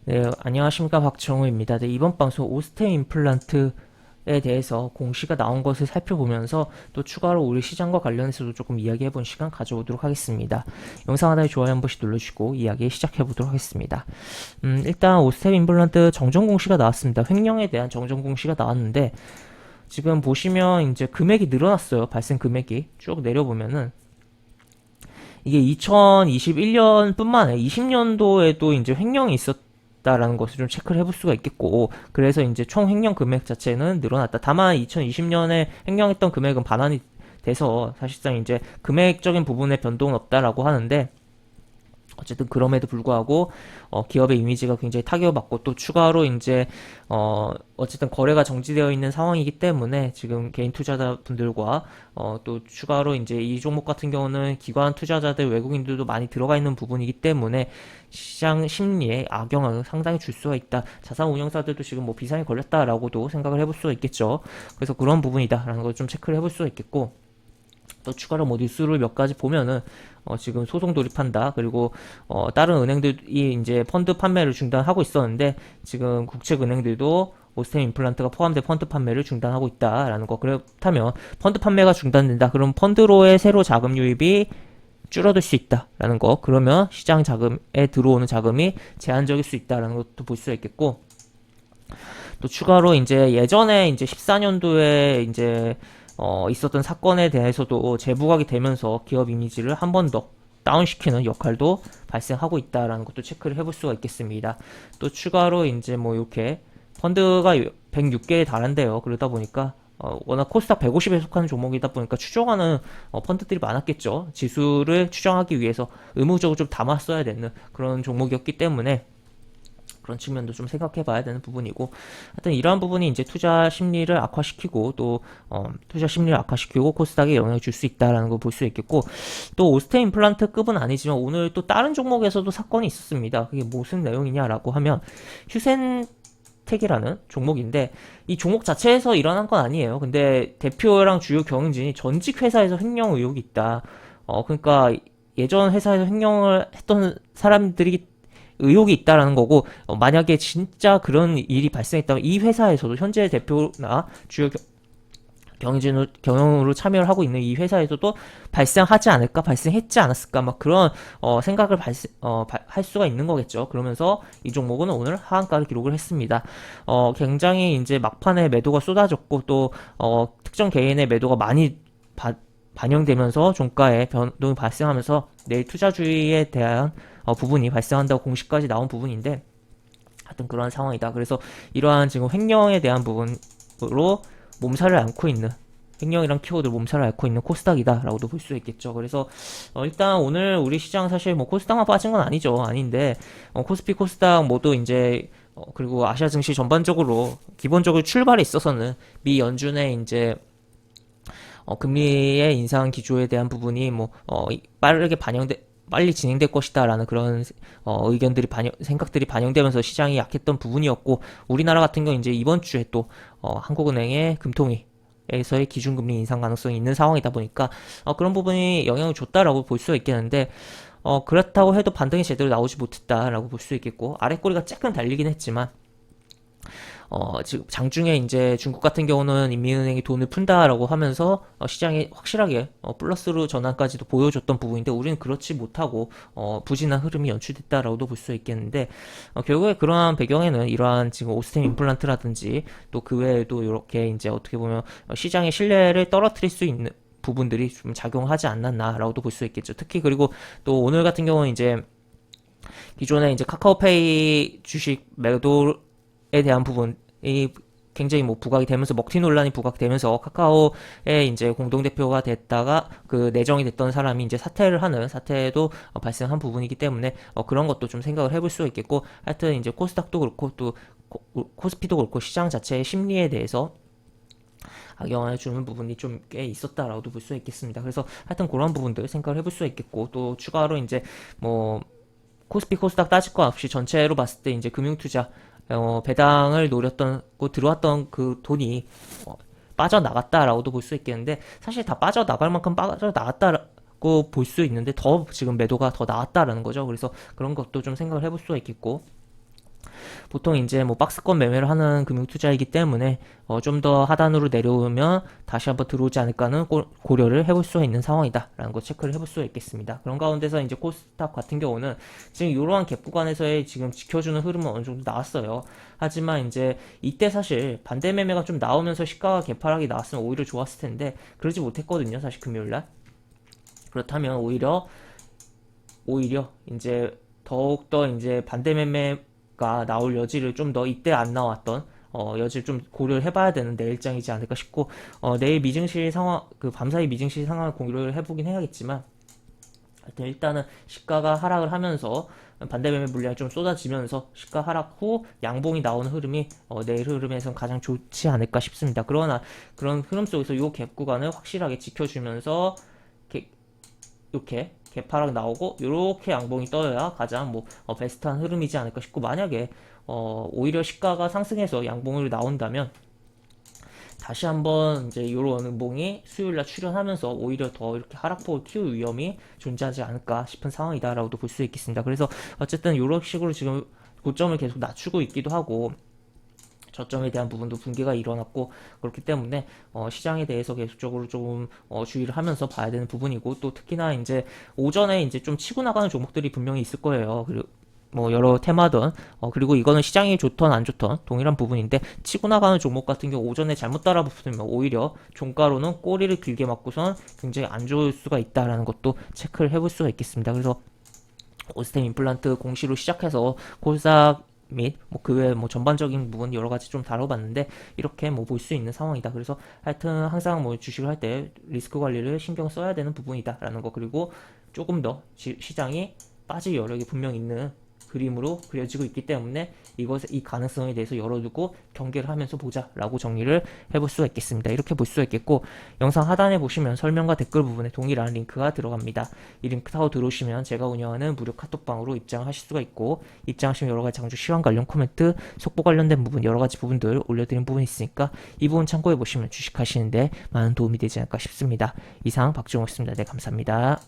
네, 안녕하십니까 박정우입니다. 네, 이번 방송 오스템 임플란트에 대해서 공시가 나온 것을 살펴보면서 또 추가로 우리 시장과 관련해서도 조금 이야기해본 시간 가져오도록 하겠습니다. 영상 하나에 좋아요 한 번씩 눌러주시고 이야기 시작해보도록 하겠습니다. 일단 오스템 임플란트 정정 공시가 나왔습니다. 횡령에 대한 정정 공시가 나왔는데 지금 보시면 이제 금액이 늘어났어요. 발생 금액이 쭉 내려보면은 이게 2021년뿐만 아니라 20년도에도 이제 횡령이 있었다라는 것을 좀 체크를 해볼 수가 있겠고, 그래서 이제 총 횡령 금액 자체는 늘어났다. 다만 2020년에 횡령했던 금액은 반환이 돼서 사실상 이제 금액적인 부분에 변동은 없다라고 하는데, 어쨌든 그럼에도 불구하고 기업의 이미지가 굉장히 타격을 받고 또 추가로 이제 어쨌든 거래가 정지되어 있는 상황이기 때문에 지금 개인 투자자분들과 또 추가로 이제 이 종목 같은 경우는 기관 투자자들 외국인들도 많이 들어가 있는 부분이기 때문에 시장 심리에 악영향을 상당히 줄 수가 있다. 자산 운용사들도 지금 뭐 비상이 걸렸다라고도 생각을 해볼 수가 있겠죠. 그래서 그런 부분이다라는 걸 좀 체크를 해볼 수가 있겠고, 또 추가로 뭐 뉴스를 몇 가지 보면은 지금 소송 돌입한다. 그리고 다른 은행들이 이제 펀드 판매를 중단하고 있었는데 지금 국책은행들도 오스템 임플란트가 포함된 펀드 판매를 중단하고 있다라는 거. 그렇다면 펀드 판매가 중단된다. 그럼 펀드로의 새로 자금 유입이 줄어들 수 있다라는 거. 그러면 시장 자금에 들어오는 자금이 제한적일 수 있다라는 것도 볼 수가 있겠고, 또 추가로 이제 예전에 이제 14년도에 이제 있었던 사건에 대해서도 재부각이 되면서 기업 이미지를 한 번 더 다운시키는 역할도 발생하고 있다라는 것도 체크를 해볼 수가 있겠습니다. 또 추가로 이제 뭐 이렇게 펀드가 106개에 달한대요. 그러다 보니까 워낙 코스닥 150에 속하는 종목이다 보니까 추정하는 펀드들이 많았겠죠. 지수를 추정하기 위해서 의무적으로 좀 담았어야 되는 그런 종목이었기 때문에 그런 측면도 좀 생각해 봐야 되는 부분이고, 하여튼 이러한 부분이 이제 투자 심리를 악화시키고 또 투자 심리를 악화시키고 코스닥에 영향을 줄 수 있다라는 걸 볼 수 있겠고, 또 오스테 임플란트급은 아니지만 오늘 또 다른 종목에서도 사건이 있었습니다. 그게 무슨 내용이냐라고 하면 휴센텍이라는 종목인데, 이 종목 자체에서 일어난 건 아니에요. 근데 대표랑 주요 경영진이 전직 회사에서 횡령 의혹이 있다. 그러니까 예전 회사에서 횡령을 했던 사람들이 의혹이 있다라는 거고, 만약에 진짜 그런 일이 발생했다면 이 회사에서도 현재 대표나 주요 경영으로 참여를 하고 있는 이 회사에서도 발생하지 않을까, 발생했지 않았을까, 막 그런 생각을 할 수가 있는 거겠죠. 그러면서 이 종목은 오늘 하한가를 기록을 했습니다. 굉장히 이제 막판에 매도가 쏟아졌고 또 특정 개인의 매도가 많이 반영되면서 종가에 변동이 발생하면서 내일 투자주의에 대한 부분이 발생한다고 공시까지 나온 부분인데, 하여튼 그러한 상황이다. 그래서 이러한 지금 횡령에 대한 부분으로 몸살을 앓고 있는, 횡령이랑 키워드 몸살을 앓고 있는 코스닥이다라고도 볼 수 있겠죠. 그래서 일단 오늘 우리 시장 사실 뭐 코스닥만 빠진 건 아니죠. 아닌데 코스피 코스닥 모두 이제 그리고 아시아 증시 전반적으로 기본적으로 출발에 있어서는 미 연준의 이제 금리의 인상 기조에 대한 부분이 뭐 빠르게 빨리 진행될 것이다라는 그런 의견들이 생각들이 반영되면서 시장이 약했던 부분이었고, 우리나라 같은 경우 이제 이번 주에 또 한국은행의 금통위에서의 기준금리 인상 가능성이 있는 상황이다 보니까 그런 부분이 영향을 줬다라고 볼 수가 있겠는데, 그렇다고 해도 반등이 제대로 나오지 못했다라고 볼 수 있겠고, 아랫꼬리가 조금 달리긴 했지만 지금 장중에 이제 중국 같은 경우는 인민은행이 돈을 푼다라고 하면서 시장이 확실하게 플러스로 전환까지도 보여줬던 부분인데, 우리는 그렇지 못하고 부진한 흐름이 연출됐다라고도 볼 수 있겠는데, 결국에 그러한 배경에는 이러한 지금 오스템 임플란트라든지 또 그 외에도 이렇게 이제 어떻게 보면 시장의 신뢰를 떨어뜨릴 수 있는 부분들이 좀 작용하지 않았나라고도 볼 수 있겠죠. 특히 그리고 또 오늘 같은 경우는 이제 기존에 이제 카카오페이 주식 매도에 대한 부분이 굉장히 뭐 부각이 되면서 먹튀 논란이 부각되면서 카카오의 이제 공동대표가 됐다가 그 내정이 됐던 사람이 이제 사퇴를 하는 사태도 발생한 부분이기 때문에 그런 것도 좀 생각을 해볼 수가 있겠고, 하여튼 이제 코스닥도 그렇고 또 코스피도 그렇고 시장 자체의 심리에 대해서 악영향을 주는 부분이 좀 꽤 있었다라고도 볼 수 있겠습니다. 그래서 하여튼 그런 부분들 생각을 해볼 수 있겠고, 또 추가로 이제 뭐 코스피 코스닥 따질 거 없이 전체로 봤을 때 이제 금융투자 배당을 노렸던 고 들어왔던 그 돈이 빠져나갔다라고도 볼 수 있겠는데, 사실 다 빠져나갈 만큼 빠져나갔다고 볼 수 있는데 더 지금 매도가 더 나왔다라는 거죠. 그래서 그런 것도 좀 생각을 해볼 수가 있겠고, 보통 이제 뭐 박스권 매매를 하는 금융투자이기 때문에 좀 더 하단으로 내려오면 다시 한번 들어오지 않을까는 고려를 해볼 수가 있는 상황이다라는 거 체크를 해볼 수가 있겠습니다. 그런 가운데서 이제 코스닥 같은 경우는 지금 이러한 갭 구간에서의 지금 지켜주는 흐름은 어느 정도 나왔어요. 하지만 이제 이때 사실 반대 매매가 좀 나오면서 시가가 개파락이 나왔으면 오히려 좋았을 텐데 그러지 못했거든요. 사실 금요일날. 그렇다면 오히려 이제 더욱더 이제 반대 매매가 나올 여지를 좀 더 이때 안 나왔던 여지를 좀 고려를 해봐야 되는 내일장이지 않을까 싶고 내일 미증시 상황 그 밤사이 미증시 상황을 고려를 해보긴 해야겠지만 하여튼 일단은 시가가 하락을 하면서 반대 매매 물량이 좀 쏟아지면서 시가 하락 후 양봉이 나오는 흐름이 내일 흐름에선 가장 좋지 않을까 싶습니다. 그러나 그런 흐름 속에서 이 갭 구간을 확실하게 지켜주면서 이렇게 개파락 나오고 이렇게 양봉이 떠야 가장 뭐 베스트한 흐름이지 않을까 싶고 만약에 오히려 시가가 상승해서 양봉으로 나온다면 다시 한번 이제 이런 음봉이 수요일날 출현하면서 오히려 더 이렇게 하락폭을 키울 위험이 존재하지 않을까 싶은 상황이다라고도 볼 수 있겠습니다. 그래서 어쨌든 이런 식으로 지금 고점을 계속 낮추고 있기도 하고 저점에 대한 부분도 붕괴가 일어났고 그렇기 때문에 시장에 대해서 계속적으로 조금 주의를 하면서 봐야 되는 부분이고 또 특히나 이제 오전에 이제 좀 치고 나가는 종목들이 분명히 있을 거예요. 그리고 뭐 여러 테마든 그리고 이거는 시장이 좋던 안 좋던 동일한 부분인데 치고 나가는 종목 같은 경우 오전에 잘못 따라붙으면 오히려 종가로는 꼬리를 길게 맞고선 굉장히 안 좋을 수가 있다라는 것도 체크를 해볼 수가 있겠습니다. 그래서 오스템 임플란트 공시로 시작해서 코스닥 및 뭐 그 외 뭐 전반적인 부분 여러 가지 좀 다뤄봤는데 이렇게 뭐 볼 수 있는 상황이다. 그래서 하여튼 항상 뭐 주식을 할 때 리스크 관리를 신경 써야 되는 부분이다라는 거 그리고 조금 더 시장이 빠질 여력이 분명 있는 그림으로 그려지고 있기 때문에 이 가능성에 대해서 열어두고 경계를 하면서 보자라고 정리를 해볼 수가 있겠습니다. 이렇게 볼 수가 있겠고 영상 하단에 보시면 설명과 댓글 부분에 동일한 링크가 들어갑니다. 이 링크 타고 들어오시면 제가 운영하는 무료 카톡방으로 입장하실 수가 있고 입장하시면 여러가지 장주 시황 관련 코멘트, 속보 관련된 부분 여러가지 부분들 올려드린 부분이 있으니까 이 부분 참고해 보시면 주식하시는데 많은 도움이 되지 않을까 싶습니다. 이상 박주홍이었습니다. 네, 감사합니다.